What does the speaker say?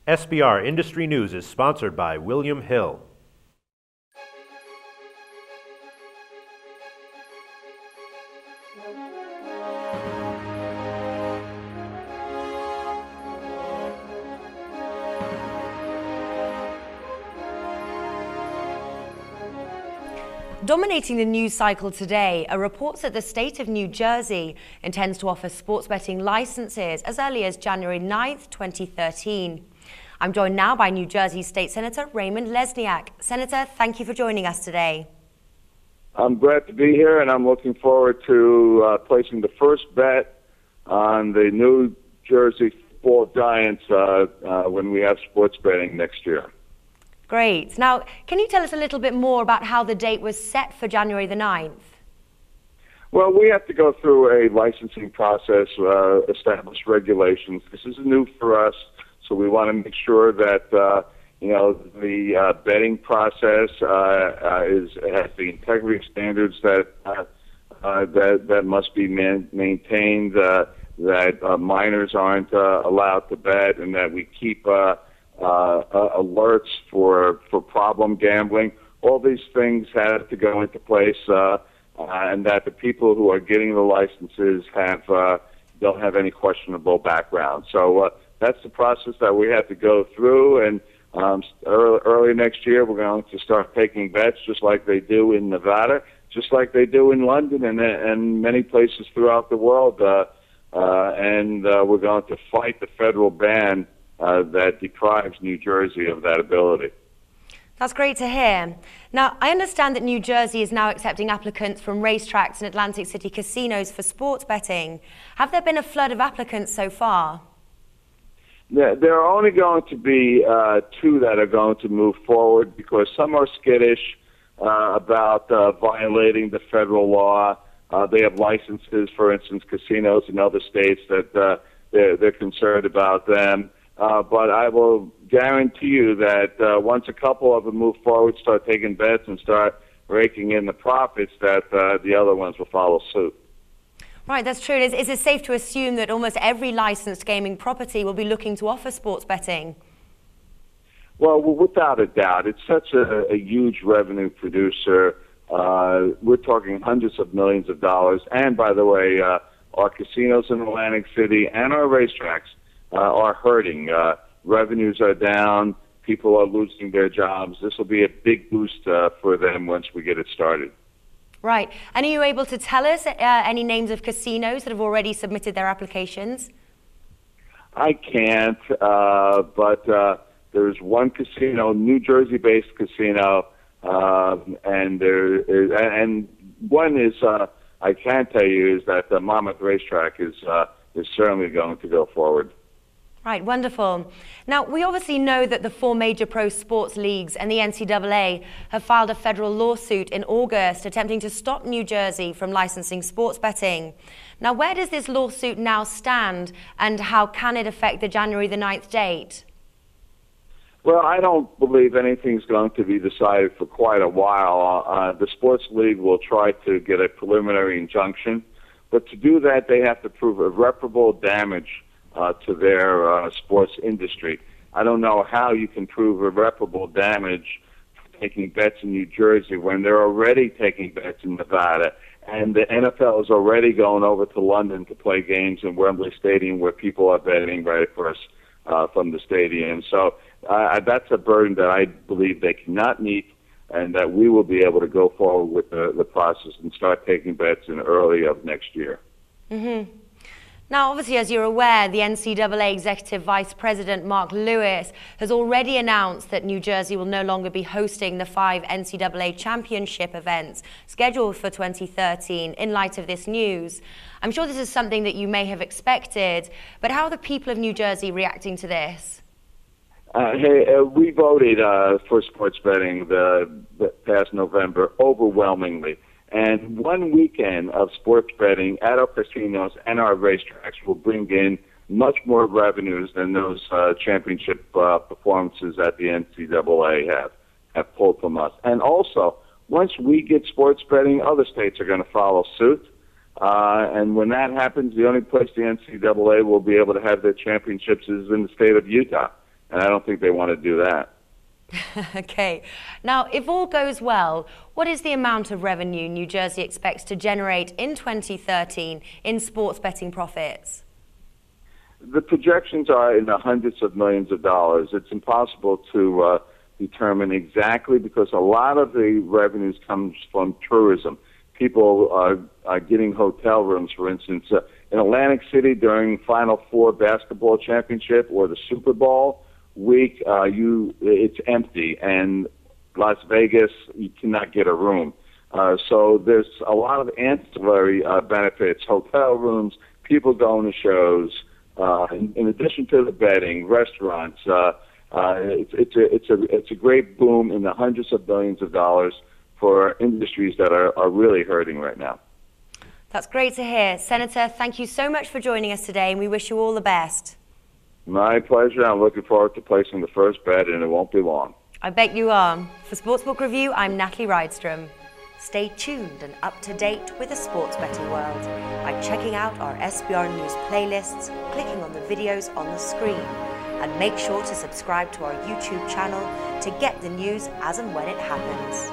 SBR Industry News is sponsored by William Hill. Dominating the news cycle today are reports that the state of New Jersey intends to offer sports betting licenses as early as January 9th, 2013. I'm joined now by New Jersey State Senator Raymond Lesniak. Senator, thank you for joining us today. I'm glad to be here, and I'm looking forward to placing the first bet on the New Jersey football Giants when we have sports betting next year. Great. Now, can you tell us a little bit more about how the date was set for January the 9th? Well, we have to go through a licensing process, establish regulations. This is new for us, so we want to make sure that the betting process has the integrity standards that must be maintained. That minors aren't allowed to bet, and that we keep alerts for problem gambling. All these things have to go into place, and that the people who are getting the licenses don't have any questionable background. So that's the process that we have to go through, and early next year we're going to start taking bets just like they do in Nevada, just like they do in London and many places throughout the world, and we're going to fight the federal ban that deprives New Jersey of that ability. That's great to hear. Now, I understand that New Jersey is now accepting applicants from racetracks and Atlantic City casinos for sports betting. Have there been a flood of applicants so far? There are only going to be two that are going to move forward because some are skittish about violating the federal law. They have licenses, for instance, casinos in other states that they're concerned about them. But I will guarantee you that once a couple of them move forward, start taking bets, and start raking in the profits, that the other ones will follow suit. Right, that's true. Is it safe to assume that almost every licensed gaming property will be looking to offer sports betting? Well, without a doubt. It's such a huge revenue producer. We're talking hundreds of millions of dollars. And, by the way, our casinos in Atlantic City and our racetracks are hurting. Revenues are down. People are losing their jobs. This will be a big boost for them once we get it started. Right. And are you able to tell us any names of casinos that have already submitted their applications? I can't, but there's one casino, New Jersey-based casino, and one is I can tell you is that the Monmouth Racetrack is certainly going to go forward. Right, wonderful. Now, we obviously know that the four major pro sports leagues and the NCAA have filed a federal lawsuit in August attempting to stop New Jersey from licensing sports betting. Now, where does this lawsuit now stand, and how can it affect the January the 9th date? Well, I don't believe anything's going to be decided for quite a while. The sports league will try to get a preliminary injunction, but to do that, they have to prove irreparable damage to their sports industry. I don't know how you can prove irreparable damage for taking bets in New Jersey when they're already taking bets in Nevada, and the NFL is already going over to London to play games in Wembley Stadium where people are betting right across from the stadium. So that's a burden that I believe they cannot meet, and that we will be able to go forward with the process and start taking bets in early of next year. Mm-hmm. Now, obviously, as you're aware, the NCAA Executive Vice President Mark Lewis has already announced that New Jersey will no longer be hosting the 5 NCAA championship events scheduled for 2013 in light of this news. I'm sure this is something that you may have expected, but how are the people of New Jersey reacting to this? We voted for sports betting the past November overwhelmingly. And one weekend of sports betting at our casinos and our racetracks will bring in much more revenues than those championship performances that the NCAA have pulled from us. And also, once we get sports betting, other states are going to follow suit. And when that happens, the only place the NCAA will be able to have their championships is in the state of Utah. and I don't think they want to do that. Okay. Now, if all goes well, what is the amount of revenue New Jersey expects to generate in 2013 in sports betting profits? The projections are in the hundreds of millions of dollars. It's impossible to determine exactly because a lot of the revenues comes from tourism. People are getting hotel rooms, for instance. In Atlantic City during Final Four basketball championship or the Super Bowl week, it's empty, and Las Vegas, you cannot get a room. So there's a lot of ancillary benefits, hotel rooms, people going to shows, in addition to the betting, restaurants. It's a great boom in the hundreds of billions of dollars for industries that are really hurting right now. That's great to hear. Senator, thank you so much for joining us today, and we wish you all the best. My pleasure. I'm looking forward to placing the first bet, and it won't be long. I bet you are. For Sportsbook Review, I'm Natalie Rydstrom. Stay tuned and up to date with the sports betting world by checking out our SBR News playlists, clicking on the videos on the screen, and make sure to subscribe to our YouTube channel to get the news as and when it happens.